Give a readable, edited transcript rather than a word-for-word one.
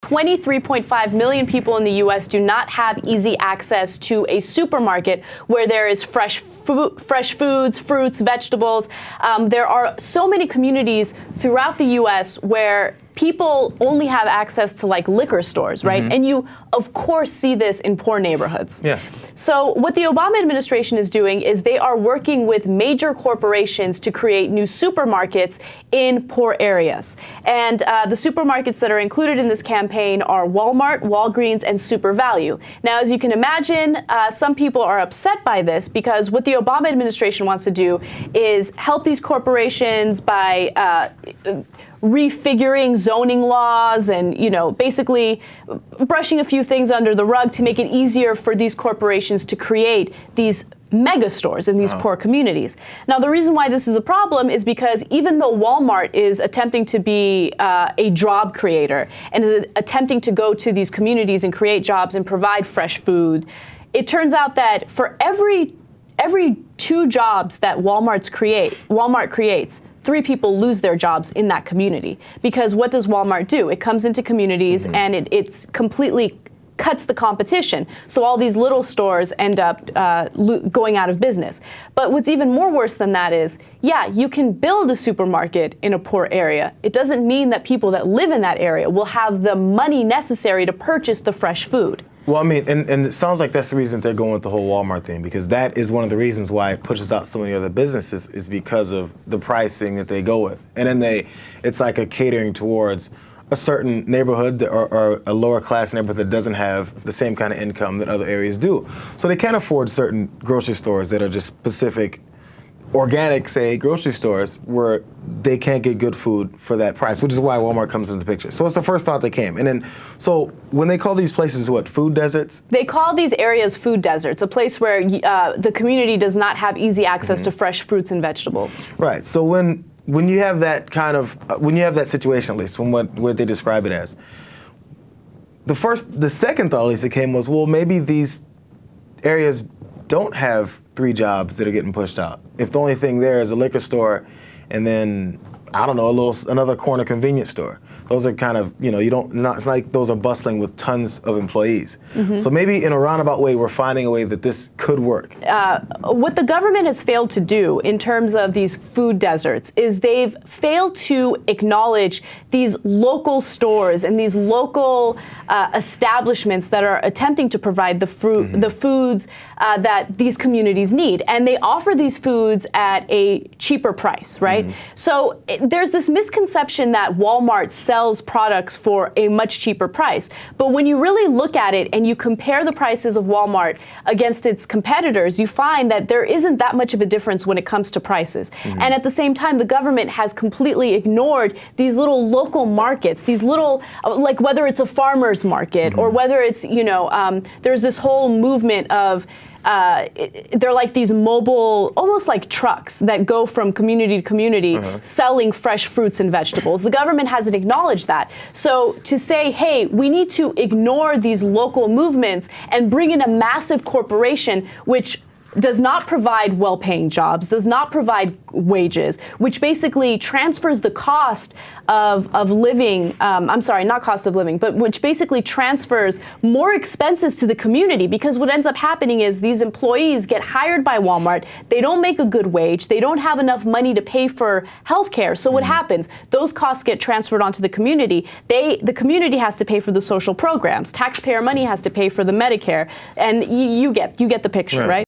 23.5 million people in the U.S. do not have easy access to a supermarket where there is fresh foods, fruits, vegetables. There are so many communities throughout the U.S. where people only have access to like liquor stores, right? And you, of course, see this in poor neighborhoods. Yeah. So what the Obama administration is doing is they are working with major corporations to create new supermarkets in poor areas. And the supermarkets that are included in this campaign are Walmart, Walgreens, and Super Value. Now, as you can imagine, some people are upset by this because what the Obama administration wants to do is help these corporations by refiguring zoning laws and, you know, basically brushing a few things under the rug to make it easier for these corporations to create these mega stores in these poor communities. Now, the reason why this is a problem is because even though Walmart is attempting to be a job creator and is attempting to go to these communities and create jobs and provide fresh food, it turns out that for every 2 jobs that Walmart creates, 3 people lose their jobs in that community. Because what does Walmart do? It comes into communities and it's completely cuts the competition. So all these little stores end up going out of business. But what's even more worse than that is, yeah, you can build a supermarket in a poor area. It doesn't mean that people that live in that area will have the money necessary to purchase the fresh food. Well, I mean, and it sounds like that's the reason they're going with the whole Walmart thing, because that is one of the reasons why it pushes out so many other businesses is because of the pricing that they go with. And then it's like a catering towards a certain neighborhood or a lower class neighborhood that doesn't have the same kind of income that other areas do. So they can't afford certain grocery stores that are just specific organic, say, grocery stores where they can't get good food for that price, which is why Walmart comes into the picture. So it's the first thought that came. And then, so when they call these places, what, food deserts? They call these areas food deserts, a place where the community does not have easy access to fresh fruits and vegetables. Right. So when you have that kind of, when you have that situation, at least from what they describe it as, the second thought at least that came was, well, maybe these areas don't have 3 jobs that are getting pushed out. If the only thing there is a liquor store and then, I don't know, another corner convenience store. Those are kind of, you know, it's not like those are bustling with tons of employees. So maybe in a roundabout way, we're finding a way that this could work. What the government has failed to do in terms of these food deserts is they've failed to acknowledge these local stores and these local establishments that are attempting to provide the foods that these communities need. And they offer these foods at a cheaper price, right? So there's this misconception that Walmart sells products for a much cheaper price. But when you really look at it and you compare the prices of Walmart against its competitors, you find that there isn't that much of a difference when it comes to prices. And at the same time, the government has completely ignored these little local markets, these little, like whether it's a farmer's market or whether it's, you know, there's this whole movement of they're like these mobile, almost like trucks that go from community to community selling fresh fruits and vegetables. The government hasn't acknowledged that. So to say, hey, we need to ignore these local movements and bring in a massive corporation which does not provide well-paying jobs, does not provide wages, which basically transfers the cost of living, I'm sorry, not cost of living, but which basically transfers more expenses to the community, because what ends up happening is these employees get hired by Walmart, they don't make a good wage, they don't have enough money to pay for healthcare. So what happens? Those costs get transferred onto the community. The community has to pay for the social programs. Taxpayer money has to pay for the Medicare, and you get the picture, right?